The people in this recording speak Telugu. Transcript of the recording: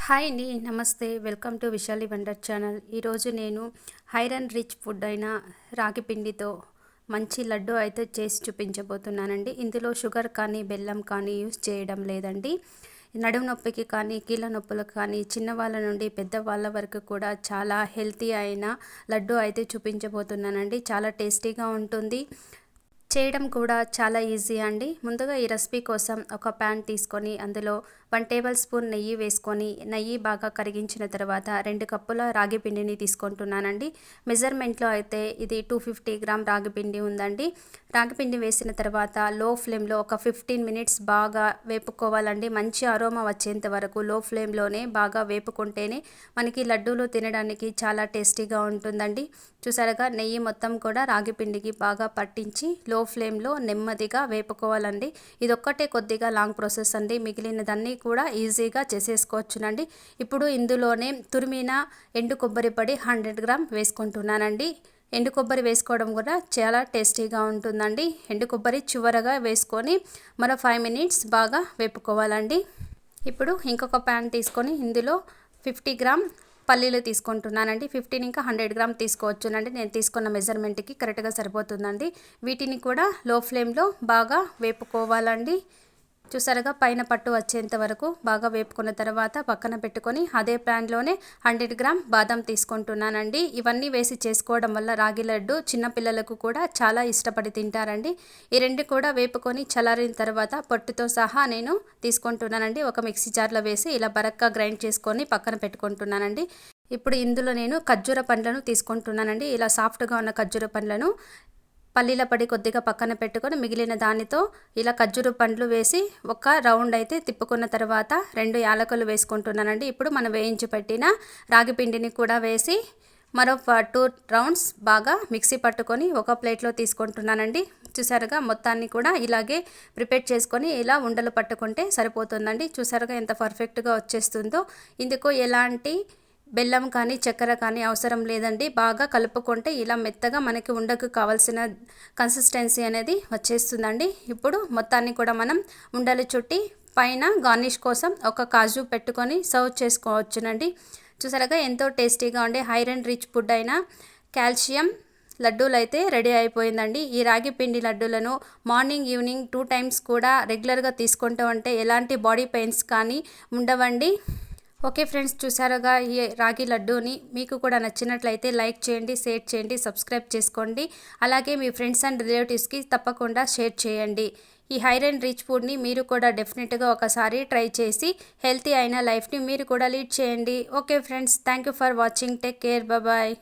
హాయ్ అండి, నమస్తే. Welcome to Vishali wonder channel. ఈరోజు నేను ఐరన్ రిచ్ ఫుడ్ అయిన రాగి పిండితో మంచి లడ్డు అయితే చేసి చూపించబోతున్నానండి. ఇందులో షుగర్ కానీ బెల్లం కానీ యూస్ చేయడం లేదండి. నడుము నొప్పికి కానీ కీళ్ళ నొప్పులకు కానీ చిన్నవాళ్ళ నుండి పెద్దవాళ్ళ వరకు కూడా చాలా హెల్తీ అయిన లడ్డు అయితే చూపించబోతున్నానండి. చాలా టేస్టీగా ఉంటుంది, చేయడం కూడా చాలా ఈజీ అండి. ముందుగా ఈ రెసిపీ కోసం ఒక ప్యాన్ తీసుకొని అందులో 1 టేబుల్ స్పూన్ నెయ్యి వేసుకొని నెయ్యి బాగా కరిగించిన తర్వాత 2 కప్పుల రాగి పిండిని తీసుకుంటున్నానండి. మెజర్మెంట్లో అయితే ఇది 250 గ్రామ్ రాగి పిండి ఉందండి. రాగి పిండి వేసిన తర్వాత లో ఫ్లేమ్లో ఒక 15 మినిట్స్ బాగా వేపుకోవాలండి. మంచి అరోమా వచ్చేంత వరకు లో ఫ్లేమ్లోనే బాగా వేపుకుంటేనే మనకి లడ్డూలు తినడానికి చాలా టేస్టీగా ఉంటుందండి. చూసారుగా నెయ్యి మొత్తం కూడా రాగి పిండికి బాగా పట్టించి లో ఫ్లేమ్లో నెమ్మదిగా వేపుకోవాలండి. ఇదొక్కటే కొద్దిగా లాంగ్ ప్రాసెస్ అండి, మిగిలినదన్నీ కూడా ఈజీగా చేసేసుకోవచ్చునండి. ఇప్పుడు ఇందులోనే తురిమిన ఎండు కొబ్బరి పొడి 100 గ్రామ్ వేసుకుంటున్నానండి. ఎండు కొబ్బరి వేసుకోవడం కూడా చాలా టేస్టీగా ఉంటుందండి. ఎండు కొబ్బరి చివరగా వేసుకొని మరో 5 మినిట్స్ బాగా వేపుకోవాలండి. ఇప్పుడు ఇంకొక ప్యాన్ తీసుకొని ఇందులో 50 గ్రామ్ పల్లీలు తీసుకుంటున్నానండి. 15 ఇంకా 100 గ్రామ్ తీసుకోవచ్చునండి. నేను తీసుకున్న మెజర్మెంట్కి కరెక్ట్గా సరిపోతుందండి. వీటిని కూడా లో ఫ్లేమ్లో బాగా వేపుకోవాలండి. చూసారుగా పైన పట్టు వచ్చేంత వరకు బాగా వేపుకున్న తర్వాత పక్కన పెట్టుకొని అదే ప్యాన్లోనే 100 గ్రామ్ బాదం తీసుకుంటున్నానండి. ఇవన్నీ వేసి చేసుకోవడం వల్ల రాగి లడ్డు చిన్నపిల్లలకు కూడా చాలా ఇష్టపడి తింటారండి. ఈ రెండు కూడా వేపుకొని చల్లారిన తర్వాత పొట్టుతో సహా నేను తీసుకుంటున్నానండి. ఒక మిక్సీ జార్లో వేసి ఇలా బరక్గా గ్రైండ్ చేసుకొని పక్కన పెట్టుకుంటున్నానండి. ఇప్పుడు ఇందులో నేను ఖర్జూర పండ్లను తీసుకుంటున్నానండి. ఇలా సాఫ్ట్గా ఉన్న ఖర్జూర పండ్లను పల్లీల పొడి కొద్దిగా పక్కన పెట్టుకొని మిగిలిన దానితో ఇలా ఖర్జూర పండ్లు వేసి ఒక రౌండ్ అయితే తిప్పుకున్న తర్వాత 2 యాలకులు వేసుకుంటున్నానండి. ఇప్పుడు మనం వేయించి పెట్టిన రాగి పిండిని కూడా వేసి మరో 2 రౌండ్స్ బాగా మిక్సీ పట్టుకొని ఒక ప్లేట్లో తీసుకుంటున్నానండి. చూసారుగా మొత్తాన్ని కూడా ఇలాగే ప్రిపేర్ చేసుకొని ఇలా ఉండలు పట్టుకుంటే సరిపోతుందండి. చూసారుగా ఎంత పర్ఫెక్ట్గా వచ్చేస్తుందో. ఇందుకు ఎలాంటి బెల్లం కానీ చక్కెర కానీ అవసరం లేదండి. బాగా కలుపుకుంటే ఇలా మెత్తగా మనకి ఉండకు కావాల్సిన కన్సిస్టెన్సీ అనేది వచ్చేస్తుందండి. ఇప్పుడు మొత్తాన్ని కూడా మనం ఉండలు చుట్టి పైన గార్నిష్ కోసం ఒక కాజు పెట్టుకొని సర్వ్ చేసుకోవచ్చునండి. చూసారుగా ఎంతో టేస్టీగా ఉండే ఐరన్ రిచ్ ఫుడ్ అయిన కాల్షియం లడ్డూలు అయితే రెడీ అయిపోయిందండి. ఈ రాగి పిండి లడ్డూలను మార్నింగ్ ఈవినింగ్ 2 టైమ్స్ కూడా రెగ్యులర్గా తీసుకుంటూ ఉంటే ఎలాంటి బాడీ పెయిన్స్ కానీ ఉండవండి. ఓకే ఫ్రెండ్స్, చూసారుగా ఈ రాగి లడ్డూని మీకు కూడా నచ్చినట్లయితే లైక్ చేయండి, షేర్ చేయండి, సబ్స్క్రైబ్ చేసుకోండి. అలాగే మీ ఫ్రెండ్స్ అండ్ రిలేటివ్స్కి తప్పకుండా షేర్ చేయండి. ఈ ఐరన్ రిచ్ ఫుడ్ని మీరు కూడా డెఫినెట్గా ఒకసారి ట్రై చేసి హెల్తీ అయిన లైఫ్ని మీరు కూడా లీడ్ చేయండి. Okay friends, thank you for watching. Take care, bye.